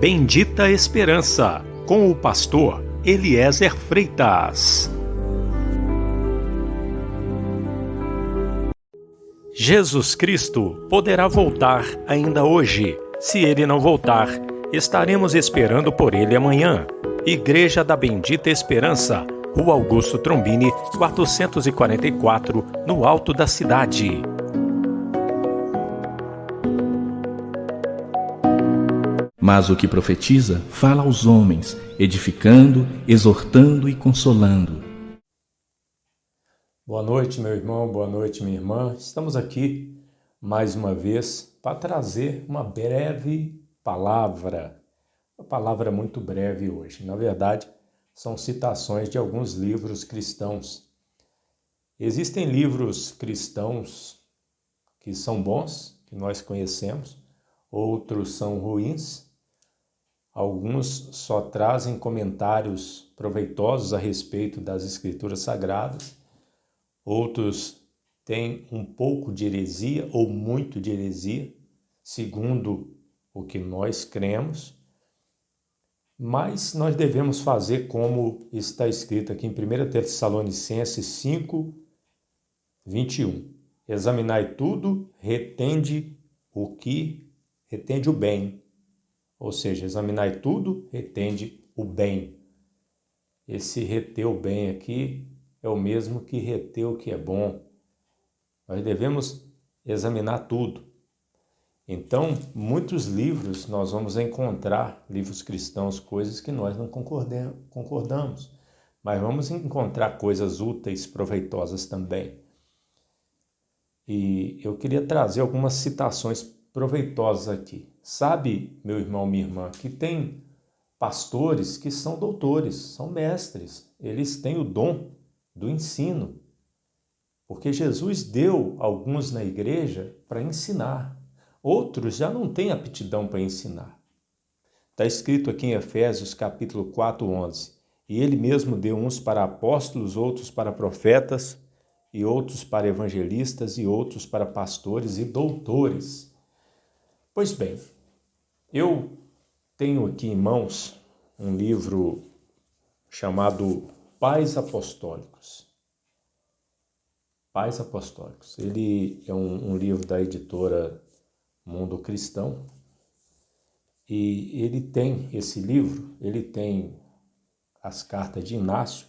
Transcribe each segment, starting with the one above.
Bendita Esperança, com o pastor Eliezer Freitas. Jesus Cristo poderá voltar ainda hoje. Se Ele não voltar, estaremos esperando por Ele amanhã. Igreja da Bendita Esperança, Rua Augusto Trombini, 444, no alto da cidade. Mas o que profetiza, fala aos homens, edificando, exortando e consolando. Boa noite, meu irmão, boa noite, minha irmã. Estamos aqui mais uma vez para trazer uma breve palavra. Uma palavra muito breve hoje. Na verdade, são citações de alguns livros cristãos. Existem livros cristãos que são bons, que nós conhecemos, outros são ruins. Alguns só trazem comentários proveitosos a respeito das Escrituras Sagradas. Outros têm um pouco de heresia ou muito de heresia, segundo o que nós cremos. Mas nós devemos fazer como está escrito aqui em 1 Tessalonicenses 5, 21. Examinai tudo, retende o bem. Ou seja, examinai tudo, retende o bem. Esse reter o bem aqui é o mesmo que reter o que é bom. Nós devemos examinar tudo. Então, muitos livros nós vamos encontrar, livros cristãos, coisas que nós não concordamos, mas vamos encontrar coisas úteis, proveitosas também. E eu queria trazer algumas citações proveitosas aqui. Sabe, meu irmão, minha irmã, que tem pastores que são doutores, são mestres, eles têm o dom do ensino, porque Jesus deu alguns na igreja para ensinar, outros já não têm aptidão para ensinar. Está escrito aqui em Efésios capítulo 4, 11, e ele mesmo deu uns para apóstolos, outros para profetas, e outros para evangelistas, e outros para pastores e doutores. Pois bem, eu tenho aqui em mãos um livro chamado Pais Apostólicos. Pais Apostólicos. Ele é um livro da editora Mundo Cristão. E esse livro tem as cartas de Inácio,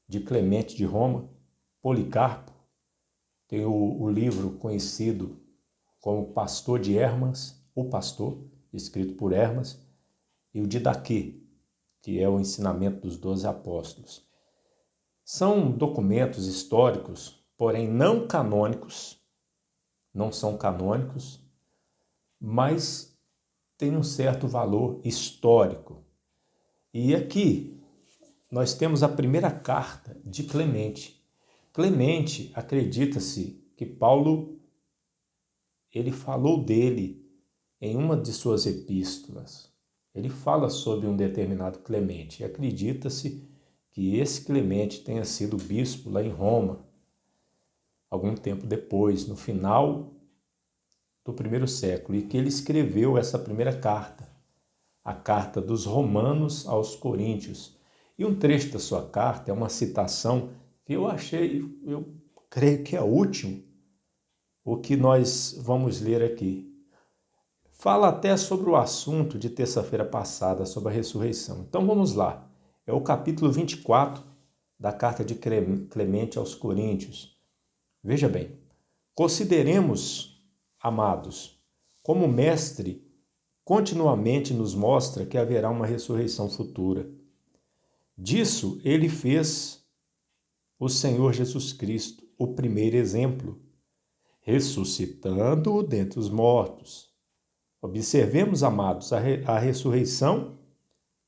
de Clemente de Roma, Policarpo. Tem o livro conhecido como Pastor de Hermas, o Pastor, escrito por Hermas, e o Didaquê, que é o ensinamento dos 12 apóstolos. São documentos históricos, porém não canônicos, não são canônicos, mas têm um certo valor histórico. E aqui nós temos a primeira carta de Clemente. Clemente, acredita-se que Paulo ele falou dele em uma de suas epístolas. Ele fala sobre um determinado Clemente. E acredita-se que esse Clemente tenha sido bispo lá em Roma, algum tempo depois, no final do primeiro século, e que ele escreveu essa primeira carta, a carta dos Romanos aos Coríntios. E um trecho da sua carta é uma citação que eu creio que é útil, o que nós vamos ler aqui. Fala até sobre o assunto de terça-feira passada, sobre a ressurreição. Então vamos lá. É o capítulo 24 da carta de Clemente aos Coríntios. Veja bem, consideremos, amados, como o Mestre continuamente nos mostra que haverá uma ressurreição futura. Disso ele fez o Senhor Jesus Cristo, o primeiro exemplo, ressuscitando-o dentre os mortos. Observemos, amados, a ressurreição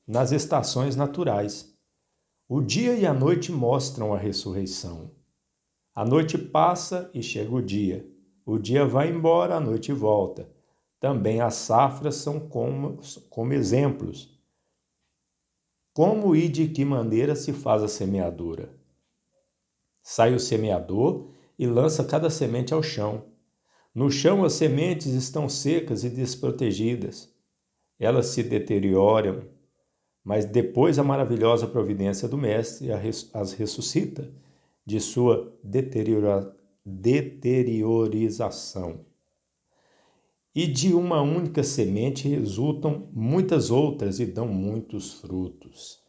nas estações naturais. O dia e a noite mostram a ressurreição. A noite passa e chega o dia. O dia vai embora, a noite volta. Também as safras são como exemplos. Como e de que maneira se faz a semeadura? Sai o semeador e lança cada semente ao chão. No chão as sementes estão secas e desprotegidas. elas se deterioram, mas depois a maravilhosa providência do Mestre as ressuscita de sua deteriorização. E de uma única semente resultam muitas outras e dão muitos frutos.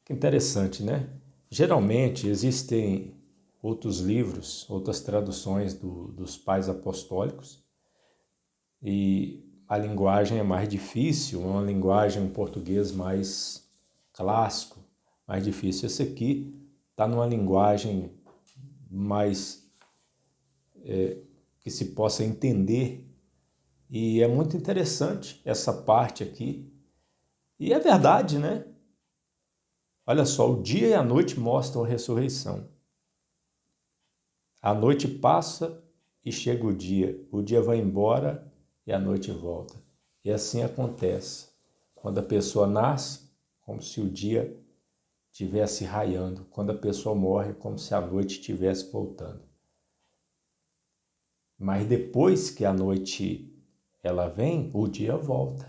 Que interessante, né? Geralmente existem outros livros, outras traduções dos pais apostólicos, e a linguagem é mais difícil, uma linguagem em português mais clássico, mais difícil. Esse aqui está numa linguagem mais que se possa entender, e é muito interessante essa parte aqui. E é verdade, né? Olha só, o dia e a noite mostram a ressurreição. A noite passa e chega o dia vai embora e a noite volta. E assim acontece. Quando a pessoa nasce, como se o dia estivesse raiando. Quando a pessoa morre, como se a noite estivesse voltando. Mas depois que a noite ela vem, o dia volta.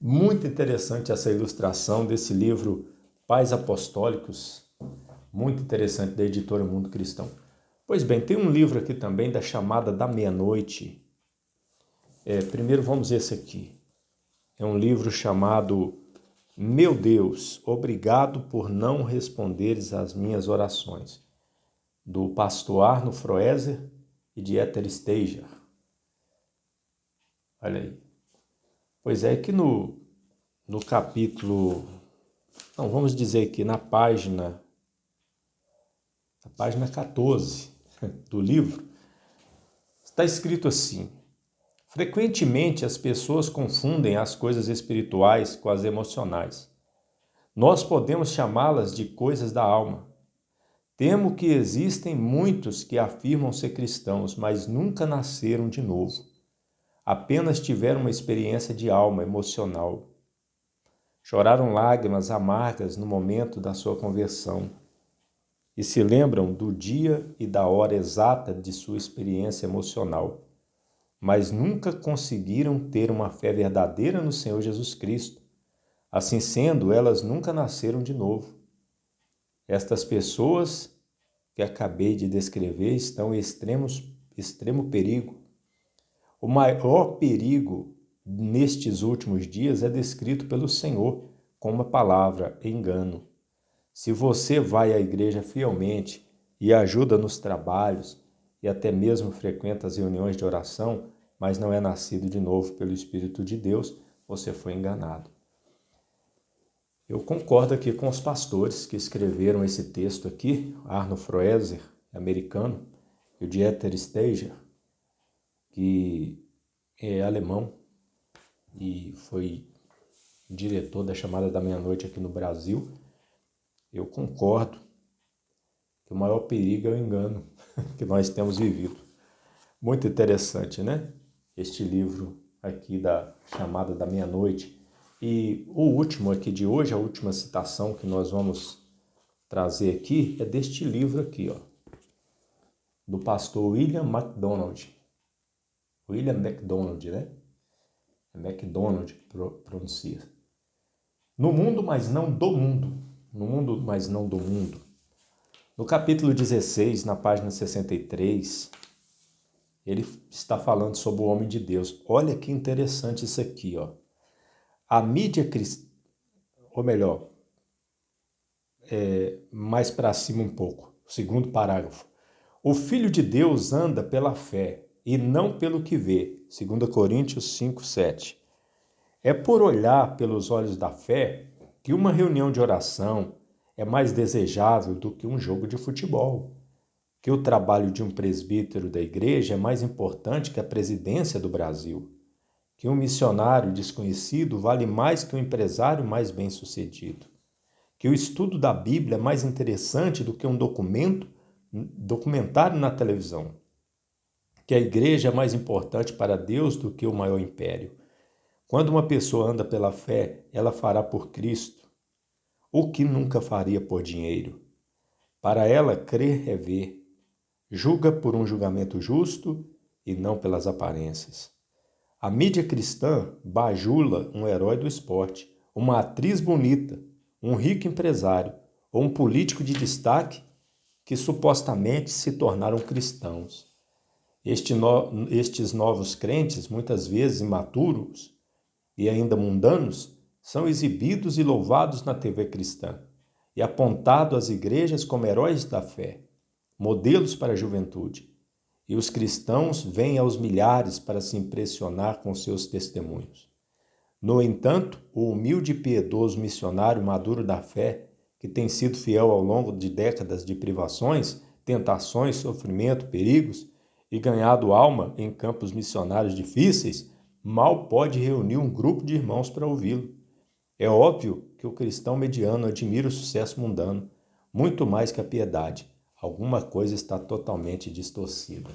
Muito interessante essa ilustração desse livro Pais Apostólicos, muito interessante, da editora Mundo Cristão. Pois bem, tem um livro aqui também da Chamada da Meia-Noite. Primeiro vamos esse aqui. É um livro chamado Meu Deus, obrigado por não responderes às minhas orações, do pastor Arno Froeser e de Éter Steiger. Olha aí. Pois é que no capítulo, não, vamos dizer que na página 14 do livro, está escrito assim: frequentemente as pessoas confundem as coisas espirituais com as emocionais. Nós podemos chamá-las de coisas da alma. Temo que existem muitos que afirmam ser cristãos, mas nunca nasceram de novo. Apenas tiveram uma experiência de alma emocional. Choraram lágrimas amargas no momento da sua conversão e se lembram do dia e da hora exata de sua experiência emocional, mas nunca conseguiram ter uma fé verdadeira no Senhor Jesus Cristo. Assim sendo, elas nunca nasceram de novo. Estas pessoas que acabei de descrever estão em extremo perigo. O maior perigo nestes últimos dias é descrito pelo Senhor com a palavra engano. Se você vai à igreja fielmente e ajuda nos trabalhos e até mesmo frequenta as reuniões de oração, mas não é nascido de novo pelo Espírito de Deus, você foi enganado. Eu concordo aqui com os pastores que escreveram esse texto aqui, Arno Froeser, americano, e o Dieter Steiger, que é alemão e foi diretor da Chamada da Meia-Noite aqui no Brasil. Eu concordo que o maior perigo é o engano que nós temos vivido. Muito interessante, né? Este livro aqui da Chamada da Meia-Noite. E o último aqui de hoje, a última citação que nós vamos trazer aqui é deste livro aqui, ó, do pastor William MacDonald. William MacDonald, né? É MacDonald que pronuncia. No mundo, mas não do mundo. No mundo, mas não do mundo. No capítulo 16, na página 63, ele está falando sobre o homem de Deus. Olha que interessante isso aqui, ó. A mídia cristã, ou melhor, mais para cima um pouco, o segundo parágrafo. O Filho de Deus anda pela fé e não pelo que vê, 2 Coríntios 5, 7. É por olhar pelos olhos da fé que uma reunião de oração é mais desejável do que um jogo de futebol, que o trabalho de um presbítero da igreja é mais importante que a presidência do Brasil, que um missionário desconhecido vale mais que um empresário mais bem-sucedido, que o estudo da Bíblia é mais interessante do que um documentário na televisão, que a igreja é mais importante para Deus do que o maior império. Quando uma pessoa anda pela fé, ela fará por Cristo o que nunca faria por dinheiro. Para ela, crer é ver. Julga por um julgamento justo e não pelas aparências. A mídia cristã bajula um herói do esporte, uma atriz bonita, um rico empresário ou um político de destaque que supostamente se tornaram cristãos. Estes novos crentes, muitas vezes imaturos e ainda mundanos, são exibidos e louvados na TV cristã e apontados às igrejas como heróis da fé, modelos para a juventude. E os cristãos vêm aos milhares para se impressionar com seus testemunhos. No entanto, o humilde e piedoso missionário maduro da fé, que tem sido fiel ao longo de décadas de privações, tentações, sofrimento, perigos e ganhado alma em campos missionários difíceis, mal pode reunir um grupo de irmãos para ouvi-lo. É óbvio que o cristão mediano admira o sucesso mundano, muito mais que a piedade. Alguma coisa está totalmente distorcida.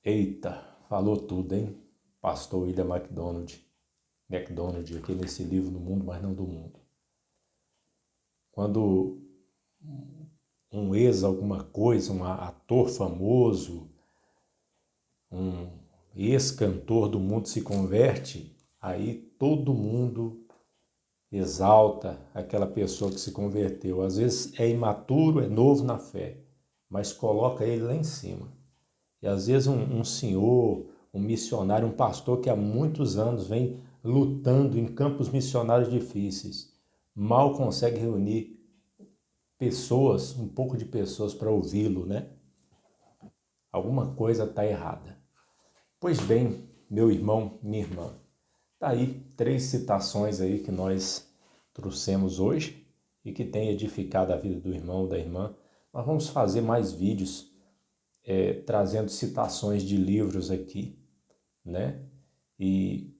Eita, falou tudo, hein? Pastor William MacDonald aqui nesse livro Do Mundo, mas não do Mundo. Quando um alguma coisa, um ator famoso, um ex-cantor do mundo se converte, aí todo mundo exalta aquela pessoa que se converteu. Às vezes é imaturo, é novo na fé, mas coloca ele lá em cima. E às vezes um senhor, um missionário, um pastor que há muitos anos vem lutando em campos missionários difíceis, mal consegue reunir pessoas, um pouco de pessoas para ouvi-lo, né? Alguma coisa está errada. Pois bem, meu irmão, minha irmã, tá aí 3 citações aí que nós trouxemos hoje e que tem edificado a vida do irmão, da irmã. Nós vamos fazer mais vídeos trazendo citações de livros aqui, né? E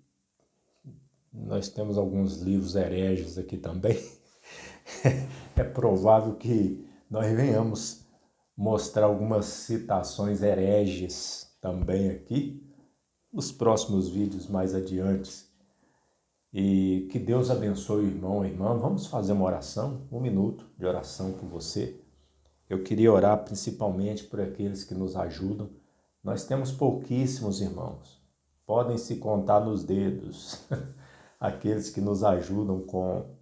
nós temos alguns livros hereges aqui também. É provável que nós venhamos mostrar algumas citações hereges também aqui nos próximos vídeos mais adiante. E que Deus abençoe o irmão e a irmã. Vamos fazer uma oração, 1 minuto de oração por você. Eu queria orar principalmente por aqueles que nos ajudam. Nós temos pouquíssimos irmãos, podem se contar nos dedos, aqueles que nos ajudam com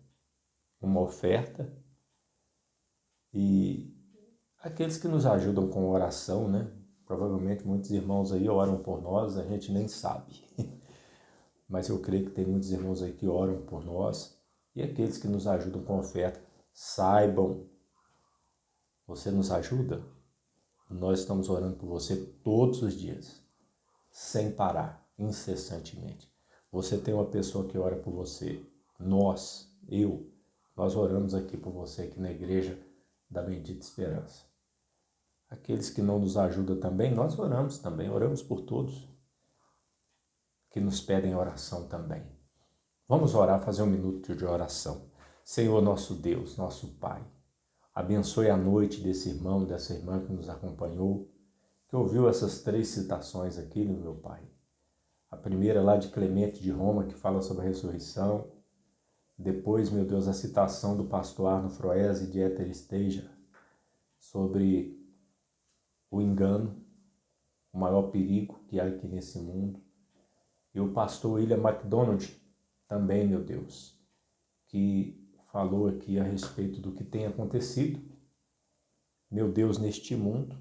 uma oferta e aqueles que nos ajudam com oração, né? Provavelmente muitos irmãos aí oram por nós, a gente nem sabe. Mas eu creio que tem muitos irmãos aí que oram por nós e aqueles que nos ajudam com oferta, saibam, você nos ajuda? Nós estamos orando por você todos os dias, sem parar, incessantemente. Você tem uma pessoa que ora por você, nós oramos aqui por você aqui na Igreja da Bendita Esperança. Aqueles que não nos ajudam também, nós oramos também, oramos por todos que nos pedem oração também. Vamos orar, fazer 1 minuto de oração. Senhor nosso Deus, nosso Pai, abençoe a noite desse irmão, dessa irmã que nos acompanhou, que ouviu essas 3 citações aqui, meu Pai. A primeira lá de Clemente de Roma, que fala sobre a ressurreição. Depois, meu Deus, a citação do pastor Arno Froese de Éter Esteja sobre o engano, o maior perigo que há aqui nesse mundo. E o pastor William MacDonald também, meu Deus, que falou aqui a respeito do que tem acontecido, meu Deus, neste mundo,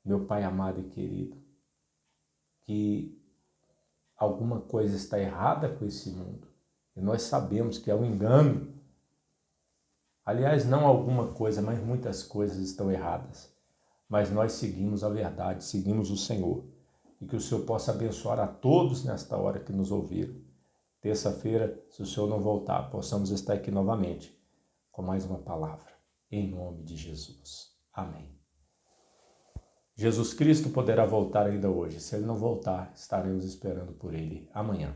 meu Pai amado e querido, que alguma coisa está errada com esse mundo. E nós sabemos que é um engano. Aliás, não alguma coisa, mas muitas coisas estão erradas. Mas nós seguimos a verdade, seguimos o Senhor. E que o Senhor possa abençoar a todos nesta hora que nos ouviram. Terça-feira, se o Senhor não voltar, possamos estar aqui novamente com mais uma palavra. Em nome de Jesus. Amém. Jesus Cristo poderá voltar ainda hoje. Se Ele não voltar, estaremos esperando por Ele amanhã.